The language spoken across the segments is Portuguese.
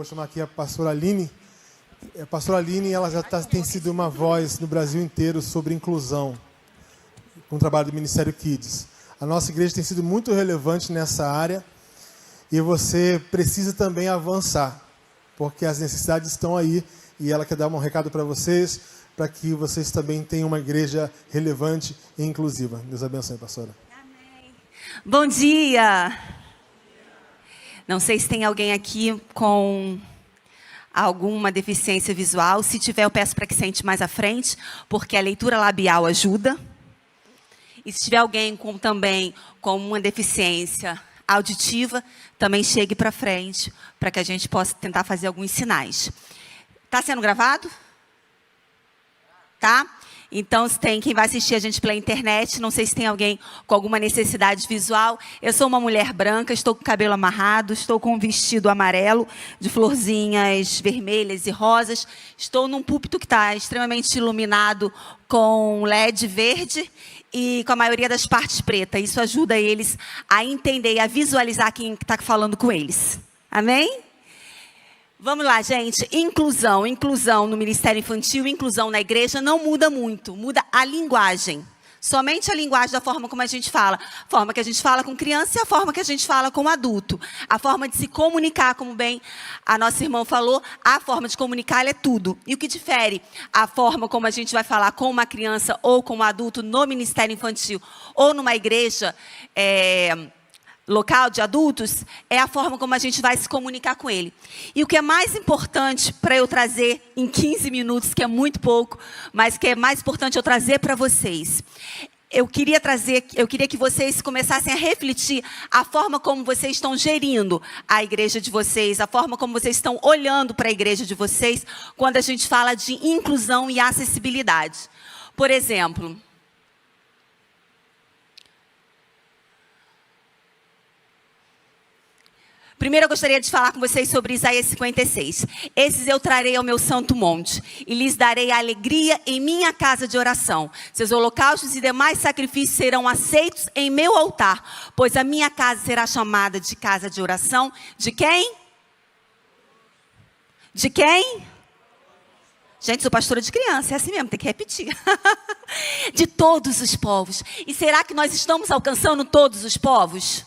chamar aqui a pastora Aline. A pastora Aline, ela já tem sido uma voz no Brasil inteiro sobre inclusão, com o trabalho do Ministério Kids. A nossa igreja tem sido muito relevante nessa área e você precisa também avançar, porque as necessidades estão aí e ela quer dar um recado para vocês, para que vocês também tenham uma igreja relevante e inclusiva. Deus abençoe, pastora. Amém. Bom dia! Não sei se tem alguém aqui com alguma deficiência visual. Se tiver, eu peço para que sente mais à frente, porque a leitura labial ajuda. E se tiver alguém também com uma deficiência auditiva, também chegue para frente, para que a gente possa tentar fazer alguns sinais. Está sendo gravado? Tá? Então, se tem quem vai assistir a gente pela internet, não sei se tem alguém com alguma necessidade visual. Eu sou uma mulher branca, estou com o cabelo amarrado, estou com um vestido amarelo, de florzinhas vermelhas e rosas. Estou num púlpito que está extremamente iluminado com LED verde e com a maioria das partes preta. Isso ajuda eles a entender e a visualizar quem está falando com eles. Amém? Vamos lá, gente. Inclusão. Inclusão no Ministério Infantil, inclusão na igreja não muda muito. Muda a linguagem. Somente a linguagem da forma como a gente fala. A forma que a gente fala com criança e a forma que a gente fala com adulto. A forma de se comunicar, como bem a nossa irmã falou, a forma de comunicar é tudo. E o que difere a forma como a gente vai falar com uma criança ou com um adulto no Ministério Infantil ou numa igreja local de adultos, é a forma como a gente vai se comunicar com ele. E o que é mais importante para eu trazer em 15 minutos, que é muito pouco, mas que é mais importante eu trazer para vocês. Eu queria que vocês começassem a refletir a forma como vocês estão gerindo a igreja de vocês, a forma como vocês estão olhando para a igreja de vocês, quando a gente fala de inclusão e acessibilidade. Por exemplo, primeiro eu gostaria de falar com vocês sobre Isaías 56. Esses eu trarei ao meu santo monte, e lhes darei alegria em minha casa de oração. Seus holocaustos e demais sacrifícios serão aceitos em meu altar, pois a minha casa será chamada de casa de oração. De quem? De quem? Gente, sou pastora de criança, é assim mesmo, tem que repetir. De todos os povos. E será que nós estamos alcançando todos os povos?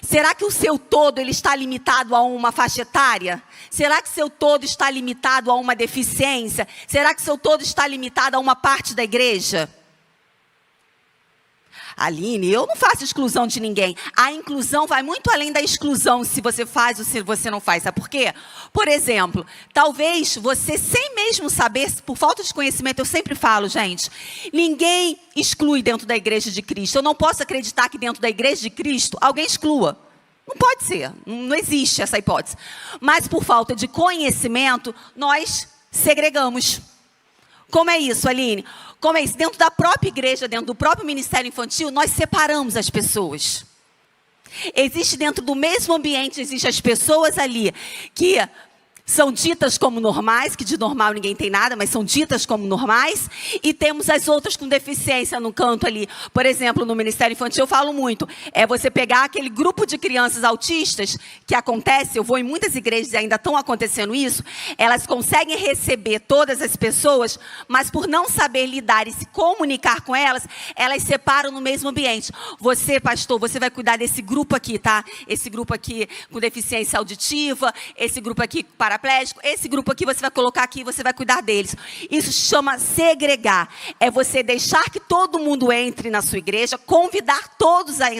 Será que o seu todo ele está limitado a uma faixa etária? Será que o seu todo está limitado a uma deficiência? Será que o seu todo está limitado a uma parte da igreja? Aline, eu não faço exclusão de ninguém. A inclusão vai muito além da exclusão, se você faz ou se você não faz. Sabe por quê? Por exemplo, talvez você, sem mesmo saber, por falta de conhecimento, eu sempre falo, gente, ninguém exclui dentro da igreja de Cristo. Eu não posso acreditar que dentro da igreja de Cristo alguém exclua. Não pode ser, não existe essa hipótese. Mas por falta de conhecimento, nós segregamos. Como é isso, Aline? Como é isso? Dentro da própria igreja, dentro do próprio ministério infantil, nós separamos as pessoas. Existe dentro do mesmo ambiente, existem as pessoas ali que são ditas como normais, que de normal ninguém tem nada, mas são ditas como normais. E temos as outras com deficiência no canto ali. Por exemplo, no Ministério Infantil eu falo muito. É você pegar aquele grupo de crianças autistas, que acontece, eu vou em muitas igrejas e ainda estão acontecendo isso. Elas conseguem receber todas as pessoas, mas por não saber lidar e se comunicar com elas, elas separam no mesmo ambiente. Você, pastor, você vai cuidar desse grupo aqui, tá? Esse grupo aqui com deficiência auditiva, esse grupo aqui para esse grupo aqui você vai colocar aqui, você vai cuidar deles. Isso chama segregar. É você deixar que todo mundo entre na sua igreja, convidar todos a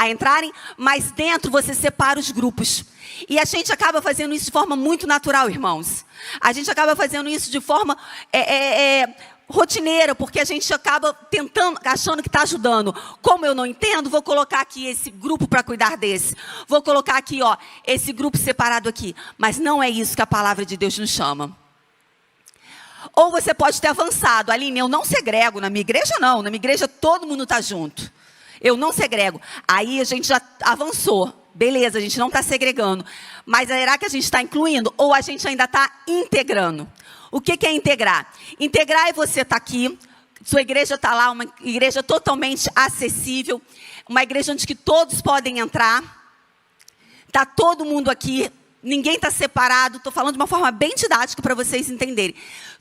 entrarem, mas dentro você separa os grupos. E a gente acaba fazendo isso de forma muito natural, irmãos. A gente acaba fazendo isso de forma rotineira, porque a gente acaba tentando, achando que está ajudando. Como eu não entendo, vou colocar aqui esse grupo para cuidar desse. Vou colocar aqui, ó, esse grupo separado aqui. Mas não é isso que a palavra de Deus nos chama. Ou você pode ter avançado. Aline, eu não segrego. Na minha igreja, não. Na minha igreja, todo mundo está junto. Eu não segrego. Aí a gente já avançou. Beleza, a gente não está segregando. Mas será que a gente está incluindo? Ou a gente ainda está integrando? O que é integrar? Integrar é você estar aqui, sua igreja está lá, uma igreja totalmente acessível, uma igreja onde que todos podem entrar, está todo mundo aqui Ninguém está separado. Estou falando de uma forma bem didática para vocês entenderem.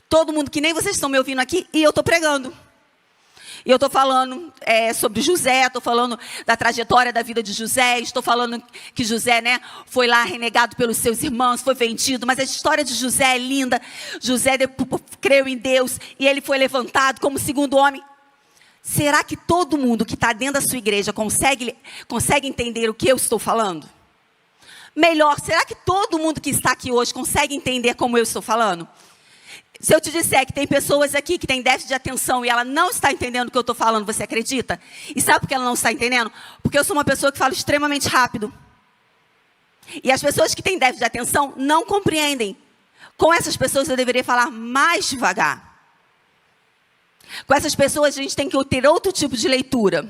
Todo mundo, que nem vocês estão me ouvindo aqui, e eu estou pregando. E eu estou falando sobre José, estou falando da trajetória da vida de José, estou falando que José, né, foi lá renegado pelos seus irmãos, foi vendido, mas a história de José é linda. José creu em Deus e ele foi levantado como segundo homem. Será que todo mundo que está dentro da sua igreja consegue entender o que eu estou falando? Melhor, será que todo mundo que está aqui hoje consegue entender como eu estou falando? Se eu te disser que tem pessoas aqui que têm déficit de atenção e ela não está entendendo o que eu estou falando, você acredita? E sabe por que ela não está entendendo? Porque eu sou uma pessoa que fala extremamente rápido. E as pessoas que têm déficit de atenção não compreendem. Com essas pessoas eu deveria falar mais devagar. Com essas pessoas a gente tem que ter outro tipo de leitura.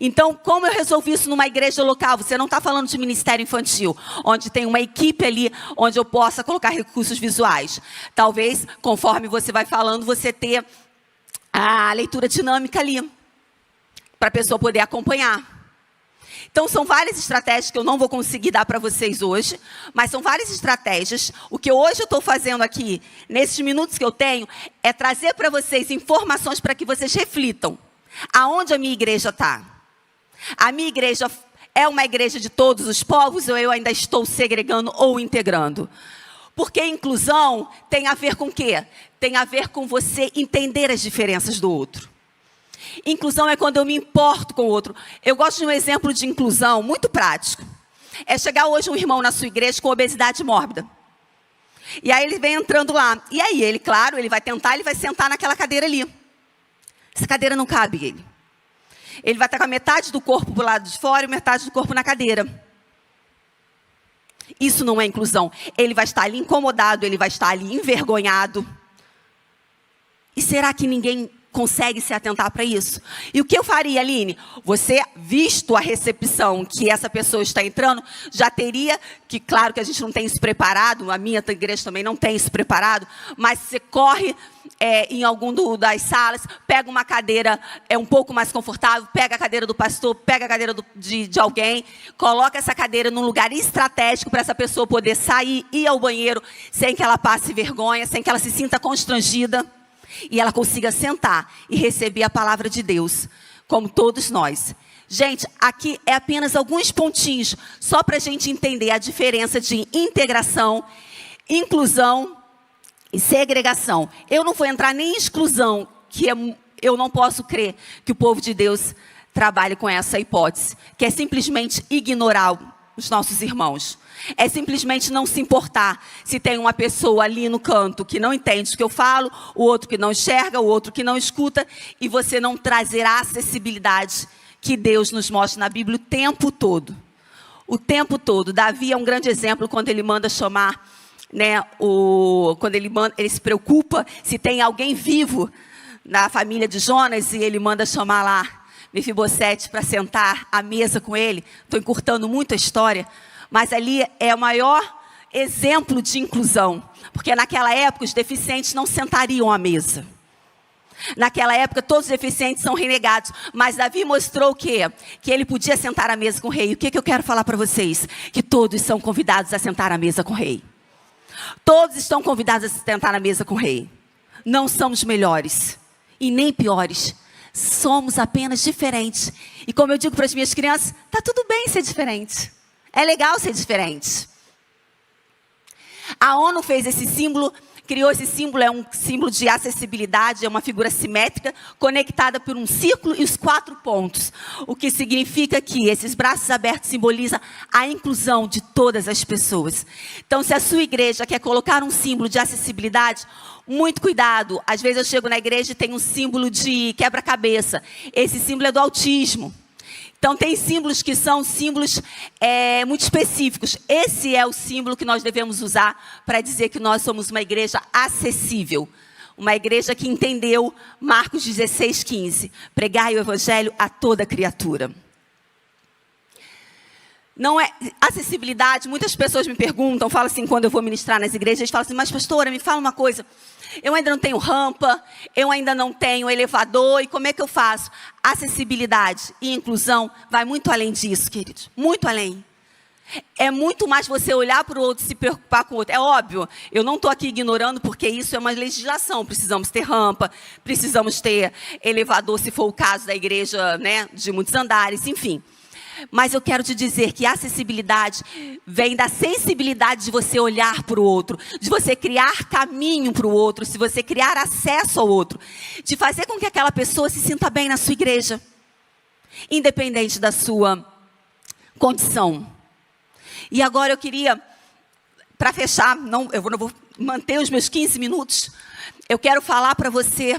Então, como eu resolvi isso numa igreja local? Você não está falando de ministério infantil, onde tem uma equipe ali, onde eu possa colocar recursos visuais. Talvez, conforme você vai falando, você ter a leitura dinâmica ali, para a pessoa poder acompanhar. Então, são várias estratégias que eu não vou conseguir dar para vocês hoje, mas são várias estratégias. O que hoje eu estou fazendo aqui, nesses minutos que eu tenho, é trazer para vocês informações para que vocês reflitam. Aonde a minha igreja está? A minha igreja é uma igreja de todos os povos ou eu ainda estou segregando ou integrando? Porque inclusão tem a ver com o quê? Tem a ver com você entender as diferenças do outro. Inclusão é quando eu me importo com o outro. Eu gosto de um exemplo de inclusão muito prático. É chegar hoje um irmão na sua igreja com obesidade mórbida. E aí ele vem entrando lá. E aí ele, claro, ele vai sentar naquela cadeira ali. Essa cadeira não cabe ele. Ele vai estar com a metade do corpo para o lado de fora e metade do corpo na cadeira. Isso não é inclusão. Ele vai estar ali incomodado, ele vai estar ali envergonhado. E será que ninguém consegue se atentar para isso? E o que eu faria, Aline? Você, visto a recepção que essa pessoa está entrando, já teria, que claro que a gente não tem isso preparado, a minha igreja também não tem isso preparado, mas você corre em algum das salas, pega uma cadeira um pouco mais confortável, pega a cadeira do pastor, pega a cadeira de alguém, coloca essa cadeira num lugar estratégico para essa pessoa poder sair, ir ao banheiro, sem que ela passe vergonha, sem que ela se sinta constrangida. E ela consiga sentar e receber a palavra de Deus, como todos nós. Gente, aqui é apenas alguns pontinhos, só para a gente entender a diferença de integração, inclusão e segregação. Eu não vou entrar nem em exclusão, eu não posso crer que o povo de Deus trabalhe com essa hipótese, que é simplesmente ignorar os nossos irmãos. É simplesmente não se importar se tem uma pessoa ali no canto que não entende o que eu falo, o outro que não enxerga, o outro que não escuta, e você não trazer a acessibilidade que Deus nos mostra na Bíblia o tempo todo. O tempo todo. Davi é um grande exemplo quando ele manda chamar, né, quando ele se preocupa se tem alguém vivo na família de Jonas e ele manda chamar lá Mefibosete para sentar à mesa com ele. Estou encurtando muito a história. Mas ali é o maior exemplo de inclusão. Porque naquela época os deficientes não sentariam à mesa. Naquela época todos os deficientes são renegados. Mas Davi mostrou o quê? Que ele podia sentar à mesa com o rei. E o que eu quero falar para vocês? Que todos são convidados a sentar à mesa com o rei. Todos estão convidados a sentar à mesa com o rei. Não somos melhores e nem piores. Somos apenas diferentes. E como eu digo para as minhas crianças, está tudo bem ser diferente. É legal ser diferente. A ONU fez esse símbolo, criou esse símbolo, é um símbolo de acessibilidade, é uma figura simétrica, conectada por um círculo e os 4 pontos. O que significa que esses braços abertos simbolizam a inclusão de todas as pessoas. Então, se a sua igreja quer colocar um símbolo de acessibilidade, muito cuidado. Às vezes eu chego na igreja e tem um símbolo de quebra-cabeça. Esse símbolo é do autismo. Então, tem símbolos que são símbolos muito específicos. Esse é o símbolo que nós devemos usar para dizer que nós somos uma igreja acessível. Uma igreja que entendeu Marcos 16:15. Pregai o evangelho a toda criatura. Não é acessibilidade, muitas pessoas me perguntam, falam assim, quando eu vou ministrar nas igrejas, eles falam assim, mas pastora, me fala uma coisa, eu ainda não tenho rampa, eu ainda não tenho elevador, e como é que eu faço? Acessibilidade e inclusão vai muito além disso, queridos, muito além. É muito mais você olhar para o outro e se preocupar com o outro. É óbvio, eu não estou aqui ignorando, porque isso é uma legislação. Precisamos ter rampa, precisamos ter elevador, se for o caso da igreja, né, de muitos andares, enfim. Mas eu quero te dizer que a acessibilidade vem da sensibilidade de você olhar para o outro, de você criar caminho para o outro, de você criar acesso ao outro, de fazer com que aquela pessoa se sinta bem na sua igreja, independente da sua condição. E agora eu queria, para fechar, eu não vou manter os meus 15 minutos, eu quero falar para você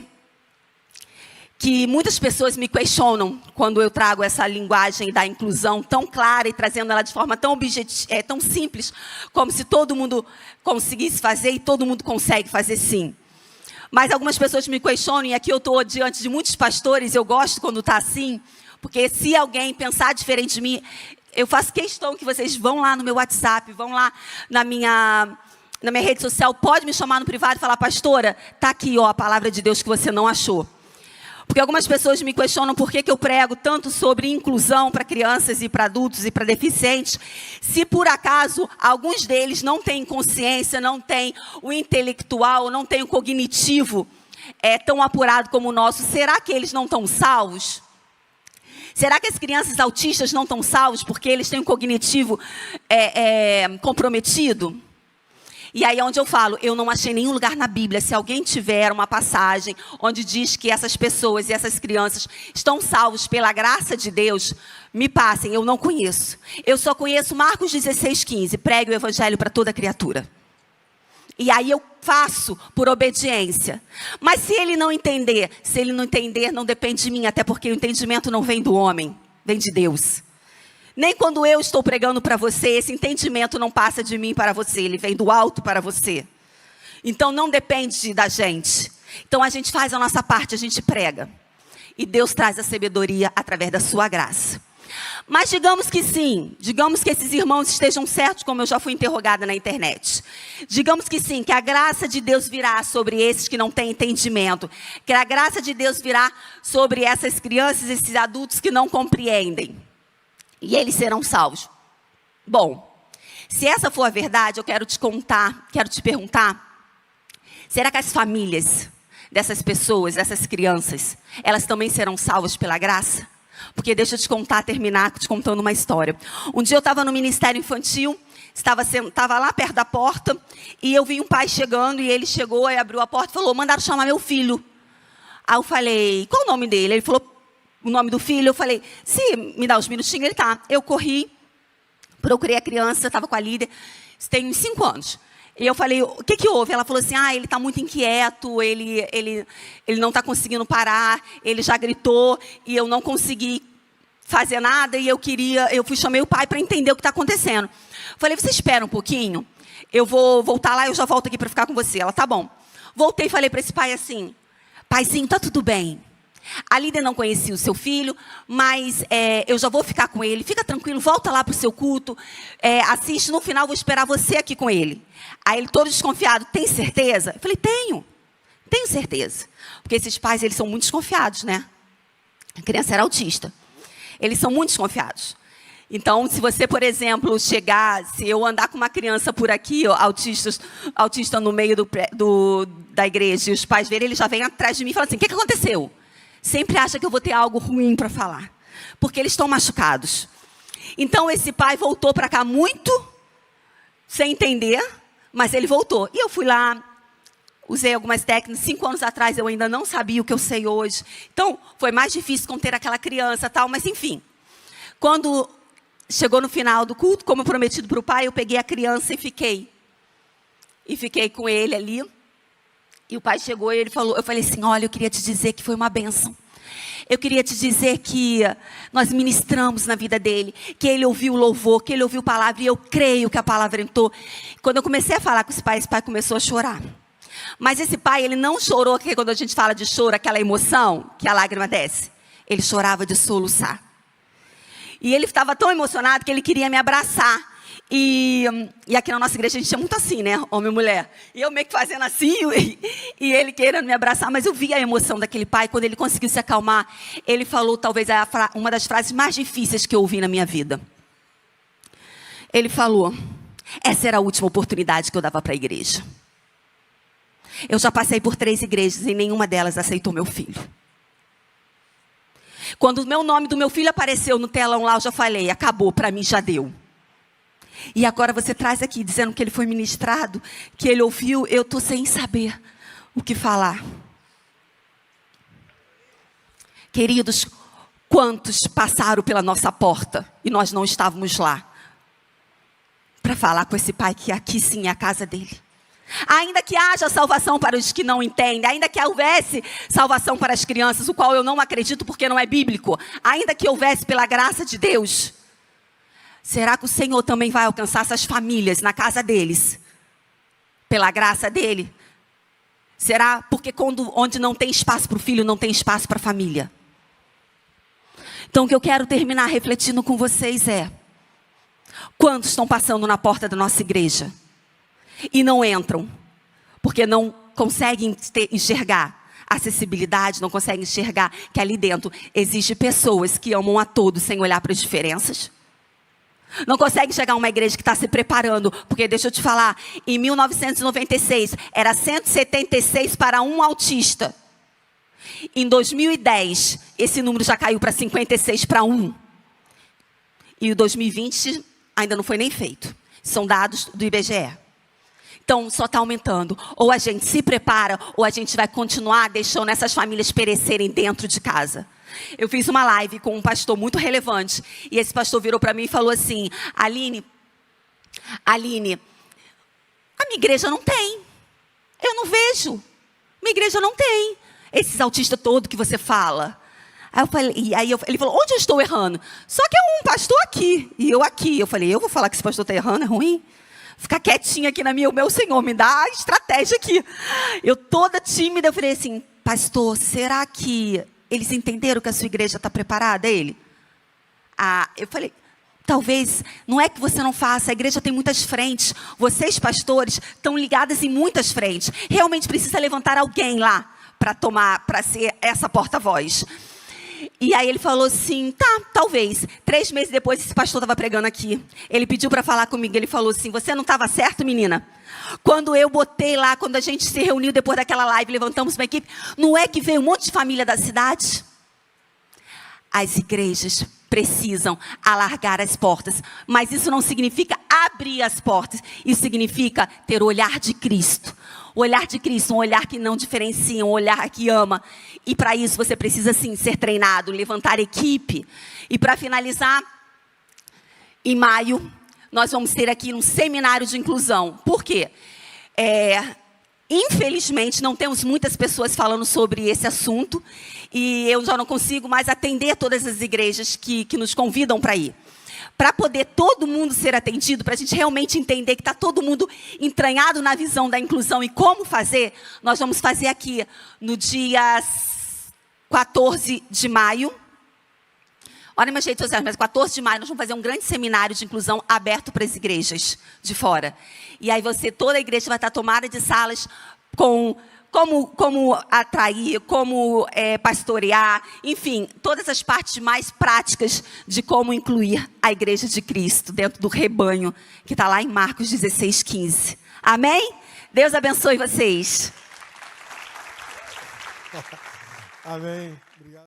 que muitas pessoas me questionam quando eu trago essa linguagem da inclusão tão clara e trazendo ela de forma tão tão simples, como se todo mundo conseguisse fazer e todo mundo consegue fazer sim. Mas algumas pessoas me questionam, e aqui eu estou diante de muitos pastores, eu gosto quando está assim, porque se alguém pensar diferente de mim, eu faço questão que vocês vão lá no meu WhatsApp, vão lá na minha rede social, pode me chamar no privado e falar, pastora, está aqui ó, a palavra de Deus que você não achou. Porque algumas pessoas me questionam por que eu prego tanto sobre inclusão para crianças e para adultos e para deficientes, se por acaso alguns deles não têm consciência, não têm o intelectual, não têm o cognitivo tão apurado como o nosso, será que eles não estão salvos? Será que as crianças autistas não estão salvos porque eles têm um cognitivo comprometido? E aí é onde eu falo, eu não achei nenhum lugar na Bíblia, se alguém tiver uma passagem onde diz que essas pessoas e essas crianças estão salvos pela graça de Deus, me passem, eu não conheço. Eu só conheço Marcos 16:15, pregue o evangelho para toda criatura. E aí eu faço por obediência. Mas se ele não entender, não depende de mim, até porque o entendimento não vem do homem, vem de Deus. Nem quando eu estou pregando para você, esse entendimento não passa de mim para você, ele vem do alto para você. Então não depende da gente. Então a gente faz a nossa parte, a gente prega. E Deus traz a sabedoria através da sua graça. Mas digamos que sim, digamos que esses irmãos estejam certos, como eu já fui interrogada na internet. Digamos que sim, que a graça de Deus virá sobre esses que não têm entendimento. Que a graça de Deus virá sobre essas crianças, esses adultos que não compreendem. E eles serão salvos. Bom, se essa for a verdade, eu quero te perguntar, será que as famílias dessas pessoas, dessas crianças, elas também serão salvas pela graça? Porque deixa eu terminar te contando uma história. Um dia eu estava no Ministério Infantil, estava lá perto da porta, e eu vi um pai chegando, e ele chegou, aí abriu a porta e falou, mandaram chamar meu filho. Aí eu falei, qual o nome dele? Ele falou, o nome do filho. Eu falei, se me dá uns minutinhos, ele tá. Eu corri, procurei a criança, estava com a líder, tem uns 5 anos. E eu falei, o que houve? Ela falou assim, ele está muito inquieto, ele não está conseguindo parar, ele já gritou e eu não consegui fazer nada e chamei o pai para entender o que está acontecendo. Falei, você espera um pouquinho, eu vou voltar lá e eu já volto aqui para ficar com você. Ela, tá bom. Voltei e falei para esse pai assim, paizinho, tá tudo bem. A líder não conhecia o seu filho, mas eu já vou ficar com ele. Fica tranquilo, volta lá para o seu culto, assiste, no final vou esperar você aqui com ele. Aí ele todo desconfiado, tem certeza? Eu falei, tenho certeza. Porque esses pais, eles são muito desconfiados, né? A criança era autista. Eles são muito desconfiados. Então, se você, por exemplo, se eu andar com uma criança por aqui, autista no meio da igreja, e os pais verem, eles já vêm atrás de mim e falam assim, o que aconteceu? Sempre acha que eu vou ter algo ruim para falar. Porque eles estão machucados. Então, esse pai voltou para cá muito sem entender, mas ele voltou. E eu fui lá, usei algumas técnicas. 5 anos atrás, eu ainda não sabia o que eu sei hoje. Então, foi mais difícil conter aquela criança, tal, mas enfim. Quando chegou no final do culto, como prometido para o pai, eu peguei a criança e fiquei. E fiquei com ele ali. E o pai chegou e ele falou, eu falei assim, olha, eu queria te dizer que foi uma bênção. Eu queria te dizer que nós ministramos na vida dele, que ele ouviu o louvor, que ele ouviu a palavra, e eu creio que a palavra entrou. Quando eu comecei a falar com esse pai começou a chorar. Mas esse pai, ele não chorou, porque quando a gente fala de choro, aquela emoção, que a lágrima desce. Ele chorava de soluçar. E ele estava tão emocionado que ele queria me abraçar. E aqui na nossa igreja a gente é muito assim, né? Homem e mulher. E eu meio que fazendo assim, e ele querendo me abraçar. Mas eu vi a emoção daquele pai. Quando ele conseguiu se acalmar, ele falou talvez uma das frases mais difíceis que eu ouvi na minha vida. Ele falou, essa era a última oportunidade que eu dava para a igreja. Eu já passei por 3 igrejas e nenhuma delas aceitou meu filho. Quando o nome do meu filho apareceu no telão lá, eu já falei, acabou, para mim já deu. E agora você traz aqui, dizendo que ele foi ministrado, que ele ouviu, eu estou sem saber o que falar. Queridos, quantos passaram pela nossa porta e nós não estávamos lá para falar com esse pai que aqui sim é a casa dele. Ainda que haja salvação para os que não entendem, ainda que houvesse salvação para as crianças, o qual eu não acredito porque não é bíblico, ainda que houvesse pela graça de Deus, será que o Senhor também vai alcançar essas famílias na casa deles? Pela graça dele? Será? Porque onde não tem espaço para o filho, não tem espaço para a família. Então o que eu quero terminar refletindo com vocês é, quantos estão passando na porta da nossa igreja e não entram, porque não conseguem enxergar acessibilidade, não conseguem enxergar que ali dentro existem pessoas que amam a todos sem olhar para as diferenças? Não consegue chegar a uma igreja que está se preparando, porque deixa eu te falar, em 1996 era 176 para um autista. Em 2010, esse número já caiu para 56 para 1. E em 2020 ainda não foi nem feito. São dados do IBGE. Então, só está aumentando. Ou a gente se prepara, ou a gente vai continuar deixando essas famílias perecerem dentro de casa. Eu fiz uma live com um pastor muito relevante. E esse pastor virou para mim e falou assim, Aline, a minha igreja não tem. Eu não vejo. Minha igreja não tem. Esses autistas todos que você fala. Ele falou, onde eu estou errando? Só que é um pastor aqui, e eu aqui. Eu falei, eu vou falar que esse pastor está errando, é ruim? Ficar quietinha aqui na minha, o meu Senhor, me dá a estratégia aqui. Eu toda tímida, eu falei assim, pastor, será que eles entenderam que a sua igreja está preparada? Eu falei, talvez, não é que você não faça, a igreja tem muitas frentes. Vocês, pastores, estão ligados em muitas frentes. Realmente precisa levantar alguém lá para ser essa porta-voz. E aí ele falou assim, tá, talvez. 3 meses depois, esse pastor estava pregando aqui. Ele pediu para falar comigo, ele falou assim, você não estava certo, menina? Quando eu botei lá, quando a gente se reuniu depois daquela live, levantamos uma equipe, não é que veio um monte de família da cidade? As igrejas precisam alargar as portas, mas isso não significa abrir as portas, isso significa ter o olhar de Cristo. O olhar de Cristo, um olhar que não diferencia, um olhar que ama. E para isso você precisa sim ser treinado, levantar equipe. E para finalizar, em maio, nós vamos ter aqui um seminário de inclusão. Por quê? Infelizmente, não temos muitas pessoas falando sobre esse assunto. E eu já não consigo mais atender todas as igrejas que nos convidam para ir. Para poder todo mundo ser atendido, para a gente realmente entender que está todo mundo entranhado na visão da inclusão e como fazer, nós vamos fazer aqui no dia 14 de maio. Olha minhas redes sociais, mas 14 de maio nós vamos fazer um grande seminário de inclusão aberto para as igrejas de fora. E aí toda a igreja vai estar tomada de salas com como atrair, como pastorear, enfim, todas as partes mais práticas de como incluir a igreja de Cristo dentro do rebanho, que está lá em Marcos 16:15. Amém? Deus abençoe vocês. Amém. Obrigado.